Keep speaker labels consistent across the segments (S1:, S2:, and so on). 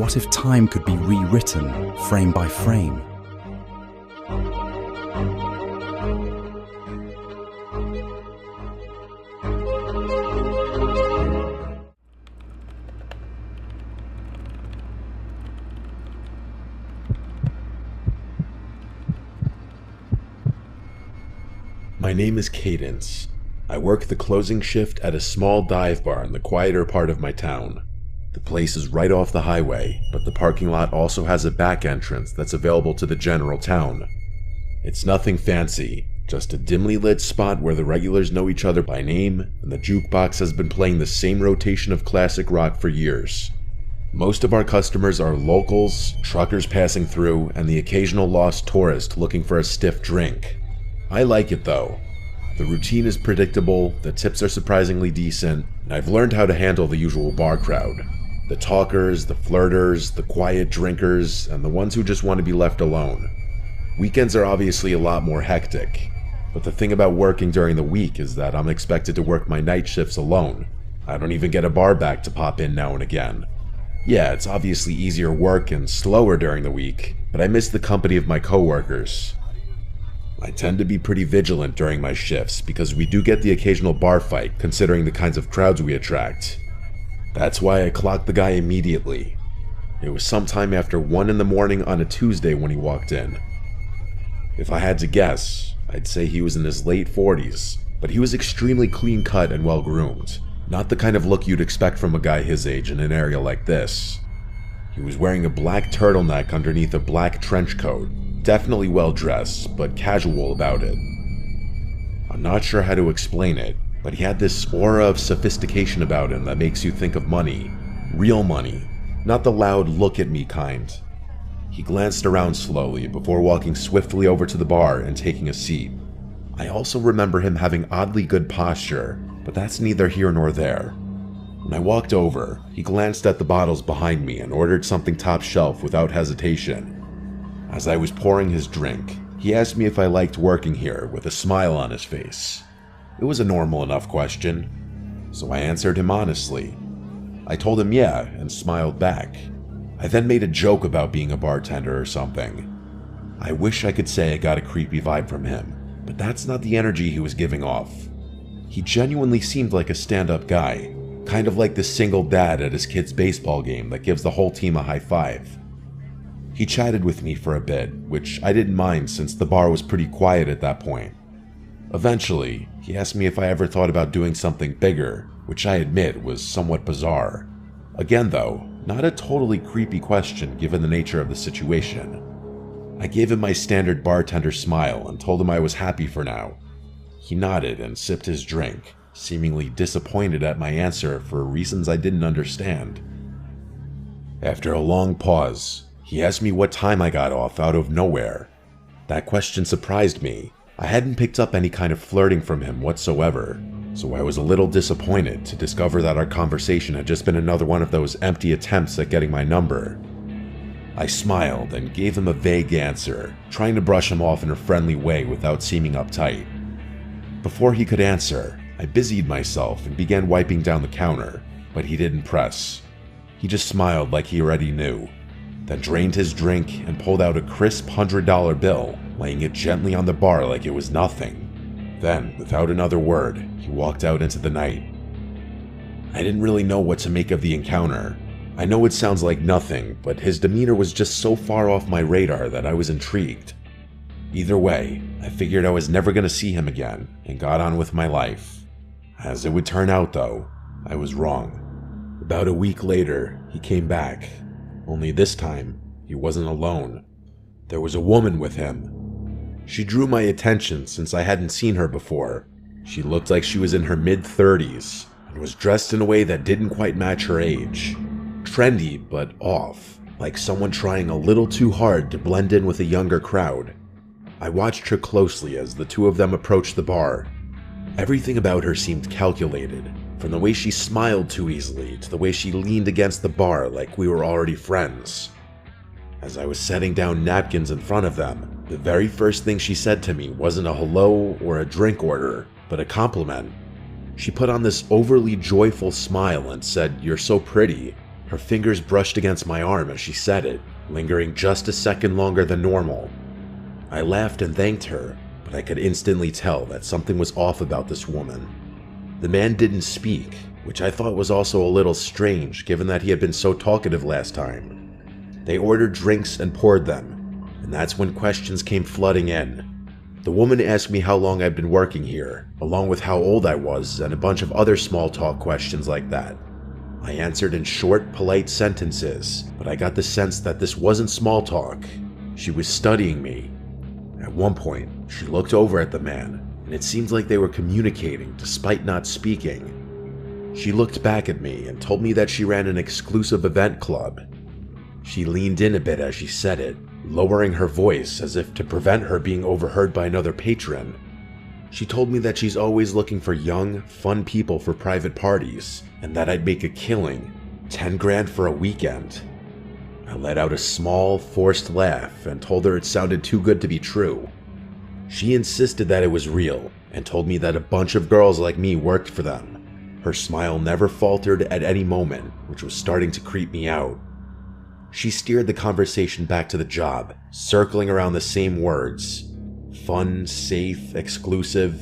S1: What if time could be rewritten, frame by frame?
S2: My name is Cadence. I work the closing shift at a small dive bar in the quieter part of my town. The place is right off the highway, but the parking lot also has a back entrance that's available to the general town. It's nothing fancy, just a dimly lit spot where the regulars know each other by name, and the jukebox has been playing the same rotation of classic rock for years. Most of our customers are locals, truckers passing through, and the occasional lost tourist looking for a stiff drink. I like it though. The routine is predictable, the tips are surprisingly decent, and I've learned how to handle the usual bar crowd. The talkers, the flirters, the quiet drinkers, and the ones who just want to be left alone. Weekends are obviously a lot more hectic, but the thing about working during the week is that I'm expected to work my night shifts alone. I don't even get a bar back to pop in now and again. Yeah, it's obviously easier work and slower during the week, but I miss the company of my coworkers. I tend to be pretty vigilant during my shifts because we do get the occasional bar fight considering the kinds of crowds we attract. That's why I clocked the guy immediately. It was sometime after 1 in the morning on a Tuesday when he walked in. If I had to guess, I'd say he was in his late 40s, but he was extremely clean cut and well groomed. Not the kind of look you'd expect from a guy his age in an area like this. He was wearing a black turtleneck underneath a black trench coat. Definitely well dressed, but casual about it. I'm not sure how to explain it, but he had this aura of sophistication about him that makes you think of money. Real money, not the loud look at me kind. He glanced around slowly before walking swiftly over to the bar and taking a seat. I also remember him having oddly good posture, but that's neither here nor there. When I walked over, he glanced at the bottles behind me and ordered something top shelf without hesitation. As I was pouring his drink, he asked me if I liked working here with a smile on his face. It was a normal enough question, so I answered him honestly. I told him yeah and smiled back. I then made a joke about being a bartender or something. I wish I could say I got a creepy vibe from him, but that's not the energy he was giving off. He genuinely seemed like a stand-up guy, kind of like the single dad at his kid's baseball game that gives the whole team a high five. He chatted with me for a bit, which I didn't mind since the bar was pretty quiet at that point. Eventually, he asked me if I ever thought about doing something bigger, which I admit was somewhat bizarre. Again though, not a totally creepy question given the nature of the situation. I gave him my standard bartender smile and told him I was happy for now. He nodded and sipped his drink, seemingly disappointed at my answer for reasons I didn't understand. After a long pause, he asked me what time I got off out of nowhere. That question surprised me. I hadn't picked up any kind of flirting from him whatsoever, so I was a little disappointed to discover that our conversation had just been another one of those empty attempts at getting my number. I smiled and gave him a vague answer, trying to brush him off in a friendly way without seeming uptight. Before he could answer, I busied myself and began wiping down the counter, but he didn't press. He just smiled like he already knew, then drained his drink and pulled out a crisp $100 bill, laying it gently on the bar like it was nothing. Then, without another word, he walked out into the night. I didn't really know what to make of the encounter. I know it sounds like nothing, but his demeanor was just so far off my radar that I was intrigued. Either way, I figured I was never going to see him again and got on with my life. As it would turn out though, I was wrong. About a week later, he came back. Only this time, he wasn't alone. There was a woman with him. She drew my attention since I hadn't seen her before. She looked like she was in her mid-30s and was dressed in a way that didn't quite match her age. Trendy, but off, like someone trying a little too hard to blend in with a younger crowd. I watched her closely as the two of them approached the bar. Everything about her seemed calculated, from the way she smiled too easily to the way she leaned against the bar like we were already friends. As I was setting down napkins in front of them, the very first thing she said to me wasn't a hello or a drink order, but a compliment. She put on this overly joyful smile and said, "You're so pretty," Her fingers brushed against my arm as she said it, lingering just a second longer than normal. I laughed and thanked her, but I could instantly tell that something was off about this woman. The man didn't speak, which I thought was also a little strange given that he had been so talkative last time. They ordered drinks and poured them, and that's when questions came flooding in. The woman asked me how long I'd been working here, along with how old I was and a bunch of other small talk questions like that. I answered in short, polite sentences, but I got the sense that this wasn't small talk. She was studying me. At one point, she looked over at the man, and it seemed like they were communicating despite not speaking. She looked back at me and told me that she ran an exclusive event club. She leaned in a bit as she said it, lowering her voice as if to prevent her being overheard by another patron. She told me that she's always looking for young, fun people for private parties, and that I'd make a killing, 10 grand for a weekend. I let out a small, forced laugh and told her it sounded too good to be true. She insisted that it was real, and told me that a bunch of girls like me worked for them. Her smile never faltered at any moment, which was starting to creep me out. She steered the conversation back to the job, circling around the same words. Fun, safe, exclusive.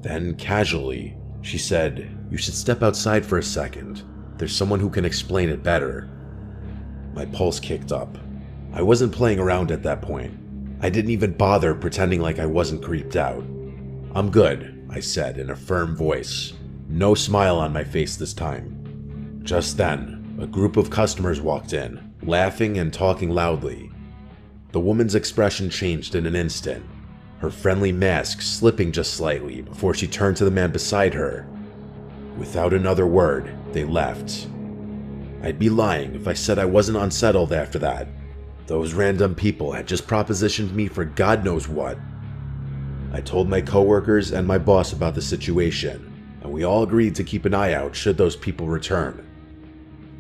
S2: Then, casually, she said, "You should step outside for a second. There's someone who can explain it better." My pulse kicked up. I wasn't playing around at that point. I didn't even bother pretending like I wasn't creeped out. "I'm good," I said in a firm voice. No smile on my face this time. Just then, a group of customers walked in, laughing and talking loudly. The woman's expression changed in an instant, her friendly mask slipping just slightly before she turned to the man beside her. Without another word, they left. I'd be lying if I said I wasn't unsettled after that. Those random people had just propositioned me for God knows what. I told my coworkers and my boss about the situation, and we all agreed to keep an eye out should those people return.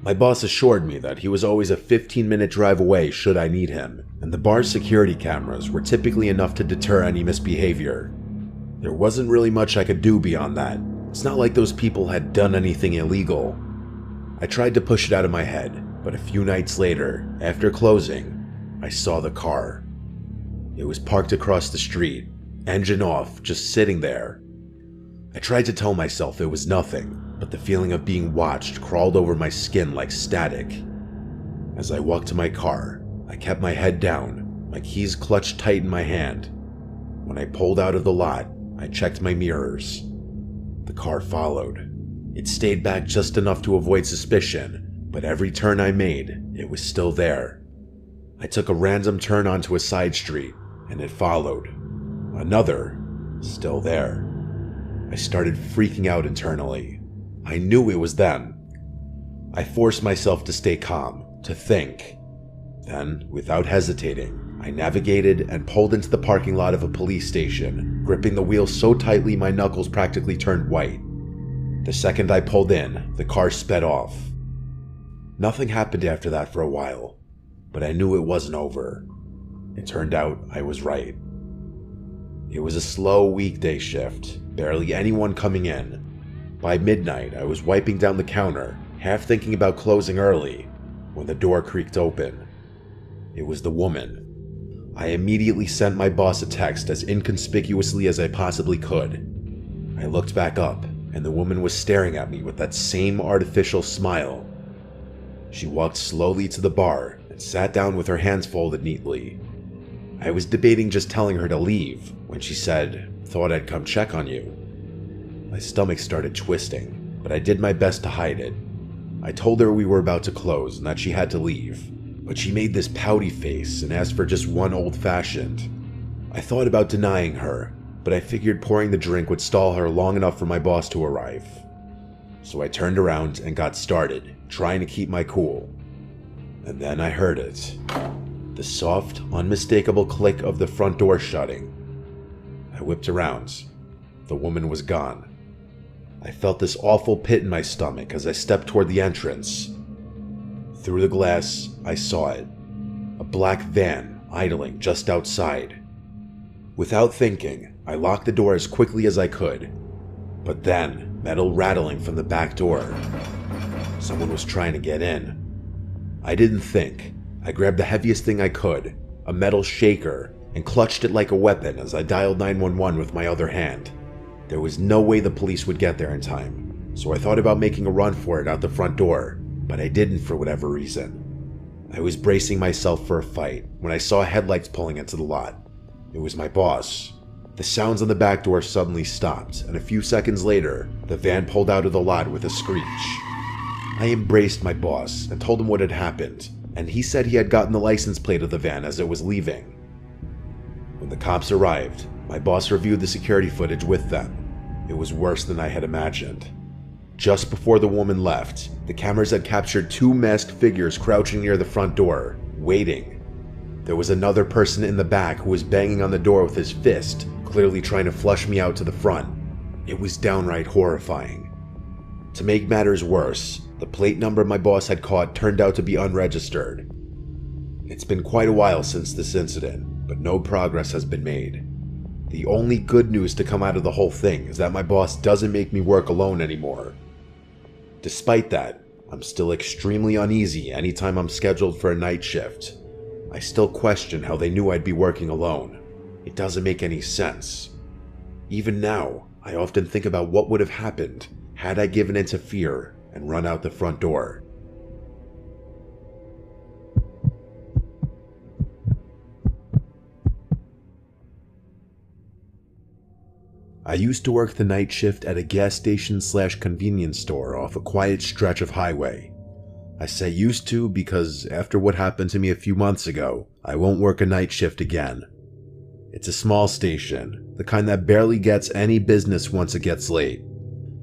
S2: My boss assured me that he was always a 15-minute drive away should I need him, and the bar's security cameras were typically enough to deter any misbehavior. There wasn't really much I could do beyond that. It's not like those people had done anything illegal. I tried to push it out of my head, but a few nights later, after closing, I saw the car. It was parked across the street, engine off, just sitting there. I tried to tell myself it was nothing, but the feeling of being watched crawled over my skin like static. As I walked to my car, I kept my head down, my keys clutched tight in my hand. When I pulled out of the lot, I checked my mirrors. The car followed. It stayed back just enough to avoid suspicion, but every turn I made, it was still there. I took a random turn onto a side street, and it followed. Another, still there. I started freaking out internally. I knew it was them. I forced myself to stay calm, to think. Then, without hesitating, I navigated and pulled into the parking lot of a police station, gripping the wheel so tightly my knuckles practically turned white. The second I pulled in, the car sped off. Nothing happened after that for a while, but I knew it wasn't over. It turned out I was right. It was a slow weekday shift, barely anyone coming in. By midnight, I was wiping down the counter, half thinking about closing early, when the door creaked open. It was the woman. I immediately sent my boss a text as inconspicuously as I possibly could. I looked back up, and the woman was staring at me with that same artificial smile. She walked slowly to the bar and sat down with her hands folded neatly. I was debating just telling her to leave when she said, "Thought I'd come check on you." My stomach started twisting, but I did my best to hide it. I told her we were about to close and that she had to leave, but she made this pouty face and asked for just one old-fashioned. I thought about denying her, but I figured pouring the drink would stall her long enough for my boss to arrive. So I turned around and got started, trying to keep my cool. And then I heard it. The soft, unmistakable click of the front door shutting. I whipped around. The woman was gone. I felt this awful pit in my stomach as I stepped toward the entrance. Through the glass, I saw it. A black van idling just outside. Without thinking, I locked the door as quickly as I could. But then, metal rattling from the back door. Someone was trying to get in. I didn't think. I grabbed the heaviest thing I could, a metal shaker, and clutched it like a weapon as I dialed 911 with my other hand. There was no way the police would get there in time, so I thought about making a run for it out the front door, but I didn't for whatever reason. I was bracing myself for a fight when I saw headlights pulling into the lot. It was my boss. The sounds on the back door suddenly stopped, and a few seconds later, the van pulled out of the lot with a screech. I embraced my boss and told him what had happened, and he said he had gotten the license plate of the van as it was leaving. When the cops arrived, my boss reviewed the security footage with them. It was worse than I had imagined. Just before the woman left, the cameras had captured two masked figures crouching near the front door, waiting. There was another person in the back who was banging on the door with his fist, clearly trying to flush me out to the front. It was downright horrifying. To make matters worse, the plate number my boss had caught turned out to be unregistered. It's been quite a while since this incident, but no progress has been made. The only good news to come out of the whole thing is that my boss doesn't make me work alone anymore. Despite that, I'm still extremely uneasy anytime I'm scheduled for a night shift. I still question how they knew I'd be working alone. It doesn't make any sense. Even now, I often think about what would have happened had I given in to fear and run out the front door. I used to work the night shift at a gas station/convenience store off a quiet stretch of highway. I say used to because after what happened to me a few months ago, I won't work a night shift again. It's a small station, the kind that barely gets any business once it gets late.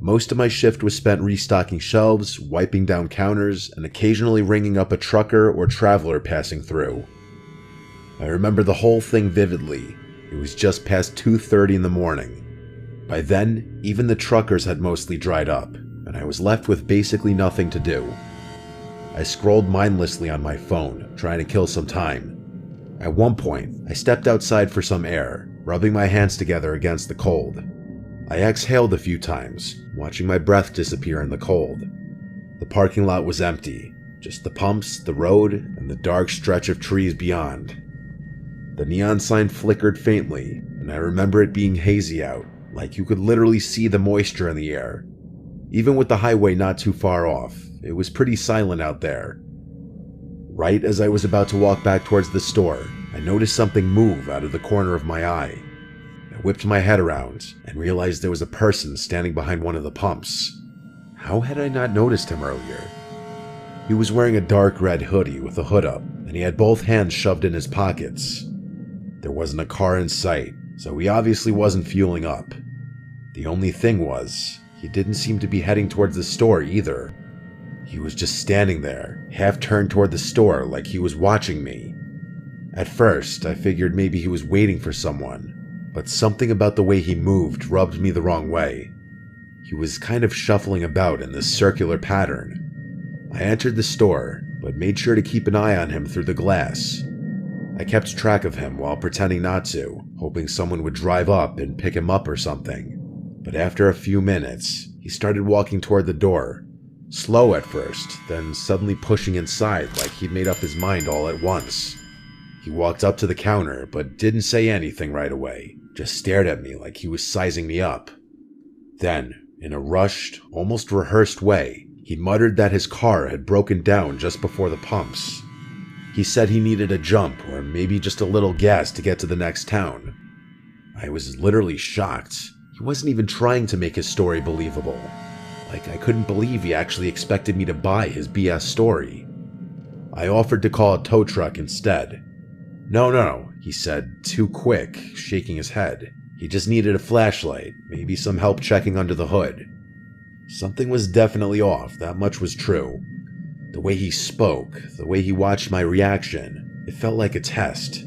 S2: Most of my shift was spent restocking shelves, wiping down counters, and occasionally ringing up a trucker or traveler passing through. I remember the whole thing vividly. It was just past 2:30 in the morning. By then, even the truckers had mostly dried up, and I was left with basically nothing to do. I scrolled mindlessly on my phone, trying to kill some time. At one point, I stepped outside for some air, rubbing my hands together against the cold. I exhaled a few times, watching my breath disappear in the cold. The parking lot was empty, just the pumps, the road, and the dark stretch of trees beyond. The neon sign flickered faintly, and I remember it being hazy out, like you could literally see the moisture in the air. Even with the highway not too far off, it was pretty silent out there. Right as I was about to walk back towards the store, I noticed something move out of the corner of my eye. I whipped my head around and realized there was a person standing behind one of the pumps. How had I not noticed him earlier? He was wearing a dark red hoodie with a hood up, and he had both hands shoved in his pockets. There wasn't a car in sight, so he obviously wasn't fueling up. The only thing was, he didn't seem to be heading towards the store either. He was just standing there, half turned toward the store like he was watching me. At first, I figured maybe he was waiting for someone, but something about the way he moved rubbed me the wrong way. He was kind of shuffling about in this circular pattern. I entered the store, but made sure to keep an eye on him through the glass. I kept track of him while pretending not to, hoping someone would drive up and pick him up or something. But after a few minutes, he started walking toward the door. Slow at first, then suddenly pushing inside like he'd made up his mind all at once. He walked up to the counter, but didn't say anything right away, just stared at me like he was sizing me up. Then, in a rushed, almost rehearsed way, he muttered that his car had broken down just before the pumps. He said he needed a jump or maybe just a little gas to get to the next town. I was literally shocked. He wasn't even trying to make his story believable. Like, I couldn't believe he actually expected me to buy his BS story. I offered to call a tow truck instead. No, he said, too quick, shaking his head. He just needed a flashlight, maybe some help checking under the hood. Something was definitely off, that much was true. The way he spoke, the way he watched my reaction, it felt like a test.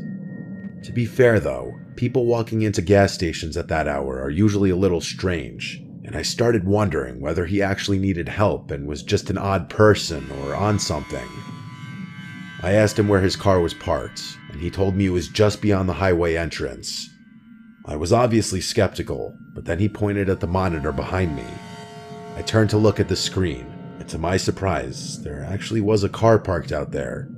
S2: To be fair though, people walking into gas stations at that hour are usually a little strange, and I started wondering whether he actually needed help and was just an odd person or on something. I asked him where his car was parked, and he told me it was just beyond the highway entrance. I was obviously skeptical, but then he pointed at the monitor behind me. I turned to look at the screen, and to my surprise, there actually was a car parked out there.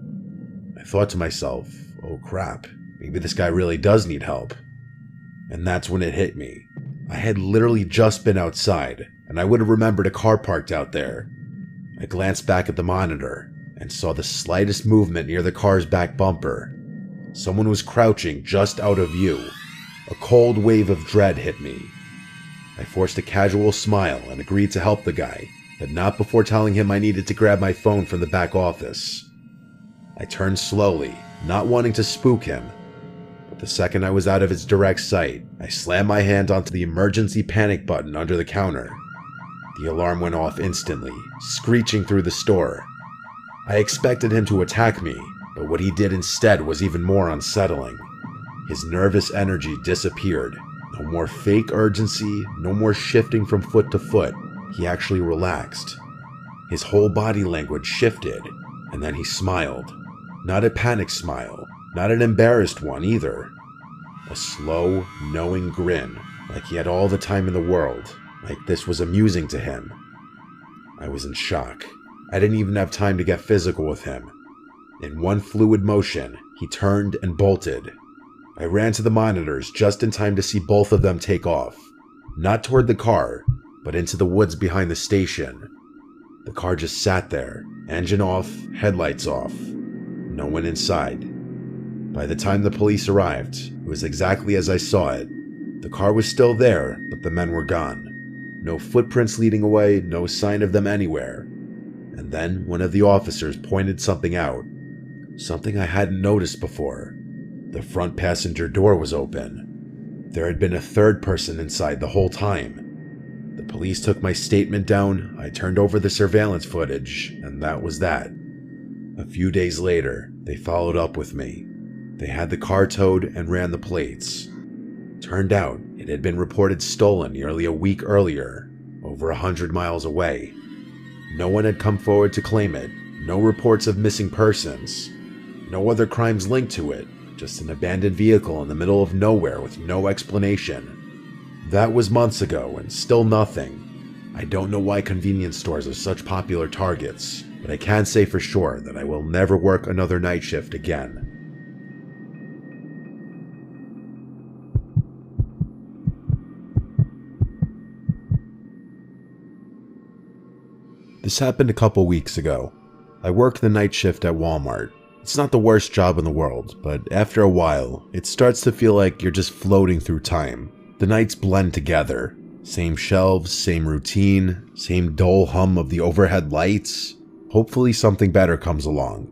S2: I thought to myself, oh crap, maybe this guy really does need help. And that's when it hit me. I had literally just been outside, and I would have remembered a car parked out there. I glanced back at the monitor and saw the slightest movement near the car's back bumper. Someone was crouching just out of view. A cold wave of dread hit me. I forced a casual smile and agreed to help the guy, but not before telling him I needed to grab my phone from the back office. I turned slowly, not wanting to spook him, but the second I was out of his direct sight, I slammed my hand onto the emergency panic button under the counter. The alarm went off instantly, screeching through the store. I expected him to attack me, but what he did instead was even more unsettling. His nervous energy disappeared. No more fake urgency, no more shifting from foot to foot. He actually relaxed. His whole body language shifted, and then he smiled. Not a panicked smile, not an embarrassed one either. A slow, knowing grin, like he had all the time in the world, like this was amusing to him. I was in shock. I didn't even have time to get physical with him. In one fluid motion, he turned and bolted. I ran to the monitors just in time to see both of them take off. Not toward the car, but into the woods behind the station. The car just sat there, engine off, headlights off. No one inside. By the time the police arrived, it was exactly as I saw it. The car was still there, but the men were gone. No footprints leading away, no sign of them anywhere. And then one of the officers pointed something out. Something I hadn't noticed before. The front passenger door was open. There had been a third person inside the whole time. The police took my statement down, I turned over the surveillance footage, and that was that. A few days later, they followed up with me. They had the car towed and ran the plates. Turned out, it had been reported stolen nearly a week earlier, over 100 miles away. No one had come forward to claim it, no reports of missing persons, no other crimes linked to it, just an abandoned vehicle in the middle of nowhere with no explanation. That was months ago and still nothing. I don't know why convenience stores are such popular targets, but I can say for sure that I will never work another night shift again. This happened a couple weeks ago. I work the night shift at Walmart. It's not the worst job in the world, but after a while, it starts to feel like you're just floating through time. The nights blend together. Same shelves, same routine, same dull hum of the overhead lights. Hopefully something better comes along.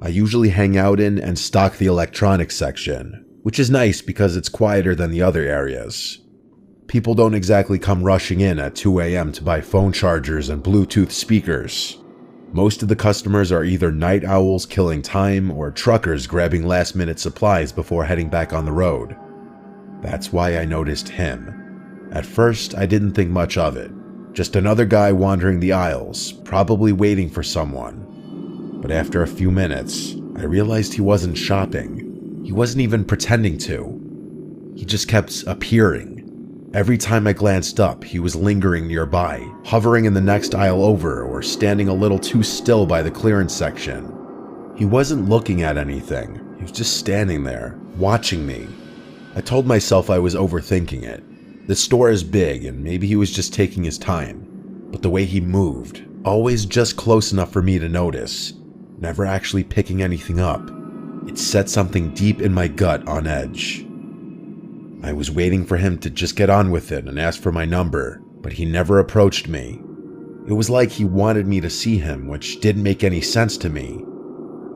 S2: I usually hang out in and stock the electronics section, which is nice because it's quieter than the other areas. People don't exactly come rushing in at 2 a.m. to buy phone chargers and Bluetooth speakers. Most of the customers are either night owls killing time or truckers grabbing last-minute supplies before heading back on the road. That's why I noticed him. At first, I didn't think much of it. Just another guy wandering the aisles, probably waiting for someone. But after a few minutes, I realized he wasn't shopping. He wasn't even pretending to. He just kept appearing. Every time I glanced up, he was lingering nearby, hovering in the next aisle over or standing a little too still by the clearance section. He wasn't looking at anything. He was just standing there, watching me. I told myself I was overthinking it. The store is big and maybe he was just taking his time. But the way he moved, always just close enough for me to notice, never actually picking anything up, it set something deep in my gut on edge. I was waiting for him to just get on with it and ask for my number, but he never approached me. It was like he wanted me to see him, which didn't make any sense to me.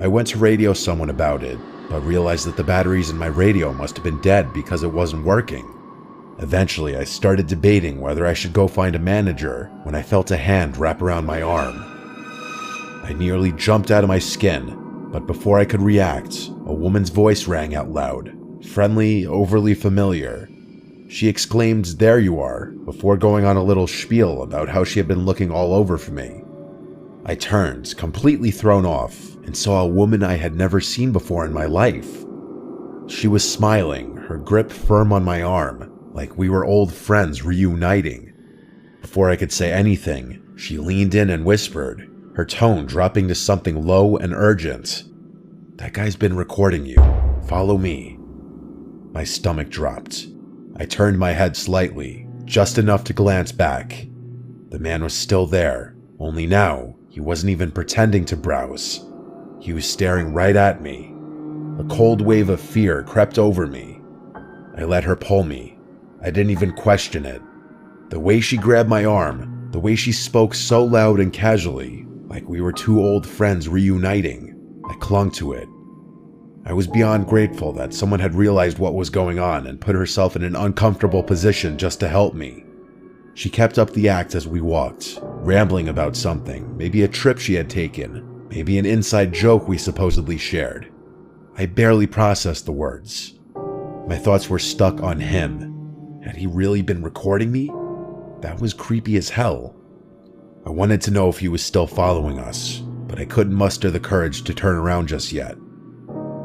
S2: I went to radio someone about it, but realized that the batteries in my radio must have been dead because it wasn't working. Eventually, I started debating whether I should go find a manager when I felt a hand wrap around my arm. I nearly jumped out of my skin, but before I could react, a woman's voice rang out loud. Friendly, overly familiar. She exclaimed, "There you are," before going on a little spiel about how she had been looking all over for me. I turned, completely thrown off, and saw a woman I had never seen before in my life. She was smiling, her grip firm on my arm, like we were old friends reuniting. Before I could say anything, she leaned in and whispered, her tone dropping to something low and urgent. "That guy's been recording you. Follow me." My stomach dropped. I turned my head slightly, just enough to glance back. The man was still there, only now he wasn't even pretending to browse. He was staring right at me. A cold wave of fear crept over me. I let her pull me. I didn't even question it. The way she grabbed my arm, the way she spoke so loud and casually, like we were two old friends reuniting, I clung to it. I was beyond grateful that someone had realized what was going on and put herself in an uncomfortable position just to help me. She kept up the act as we walked, rambling about something, maybe a trip she had taken, maybe an inside joke we supposedly shared. I barely processed the words. My thoughts were stuck on him. Had he really been recording me? That was creepy as hell. I wanted to know if he was still following us, but I couldn't muster the courage to turn around just yet.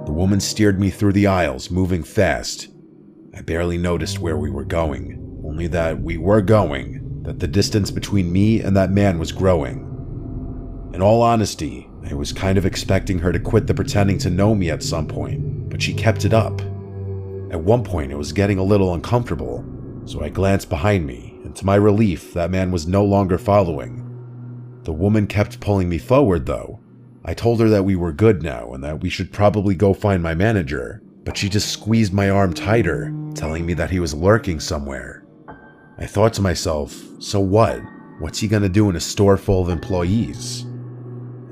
S2: The woman steered me through the aisles, moving fast. I barely noticed where we were going, only that we were going, that the distance between me and that man was growing. In all honesty, I was kind of expecting her to quit the pretending to know me at some point, but she kept it up. At one point, it was getting a little uncomfortable, so I glanced behind me, and to my relief, that man was no longer following. The woman kept pulling me forward, though. I told her that we were good now and that we should probably go find my manager, but she just squeezed my arm tighter, telling me that he was lurking somewhere. I thought to myself, so what? What's he gonna do in a store full of employees?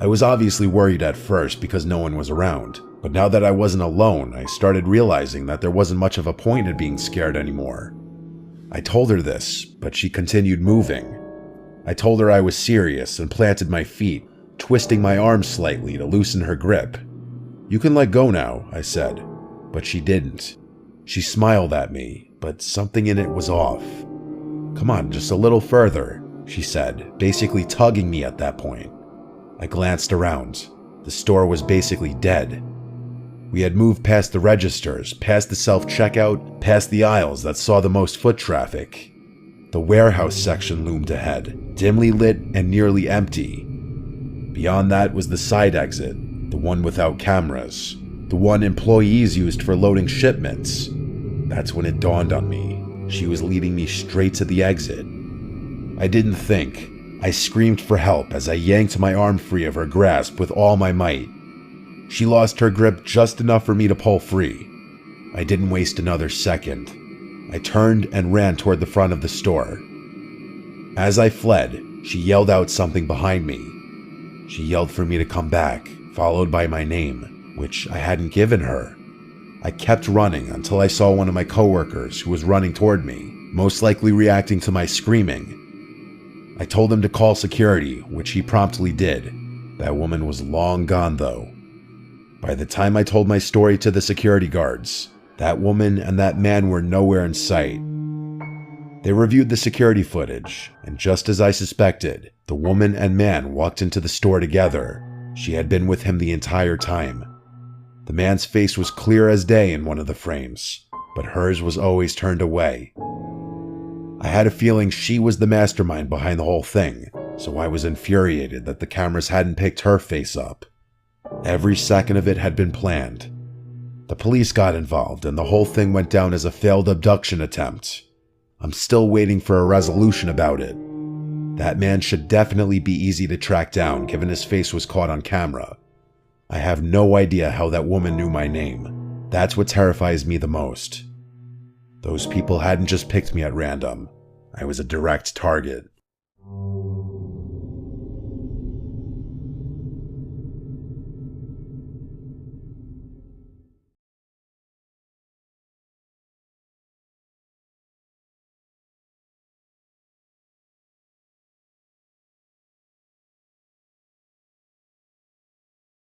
S2: I was obviously worried at first because no one was around, but now that I wasn't alone, I started realizing that there wasn't much of a point in being scared anymore. I told her this, but she continued moving. I told her I was serious and planted my feet, twisting my arm slightly to loosen her grip. "You can let go now," I said, but she didn't. She smiled at me, but something in it was off. "Come on, just a little further," she said, basically tugging me at that point. I glanced around. The store was basically dead. We had moved past the registers, past the self-checkout, past the aisles that saw the most foot traffic. The warehouse section loomed ahead, dimly lit and nearly empty. Beyond that was the side exit, the one without cameras, the one employees used for loading shipments. That's when it dawned on me. She was leading me straight to the exit. I didn't think. I screamed for help as I yanked my arm free of her grasp with all my might. She lost her grip just enough for me to pull free. I didn't waste another second. I turned and ran toward the front of the store. As I fled, she yelled out something behind me. She yelled for me to come back, followed by my name, which I hadn't given her. I kept running until I saw one of my coworkers who was running toward me, most likely reacting to my screaming. I told him to call security, which he promptly did. That woman was long gone, though. By the time I told my story to the security guards, that woman and that man were nowhere in sight. They reviewed the security footage, and just as I suspected, the woman and man walked into the store together. She had been with him the entire time. The man's face was clear as day in one of the frames, but hers was always turned away. I had a feeling she was the mastermind behind the whole thing, so I was infuriated that the cameras hadn't picked her face up. Every second of it had been planned. The police got involved, and the whole thing went down as a failed abduction attempt. I'm still waiting for a resolution about it. That man should definitely be easy to track down, given his face was caught on camera. I have no idea how that woman knew my name. That's what terrifies me the most. Those people hadn't just picked me at random. I was a direct target.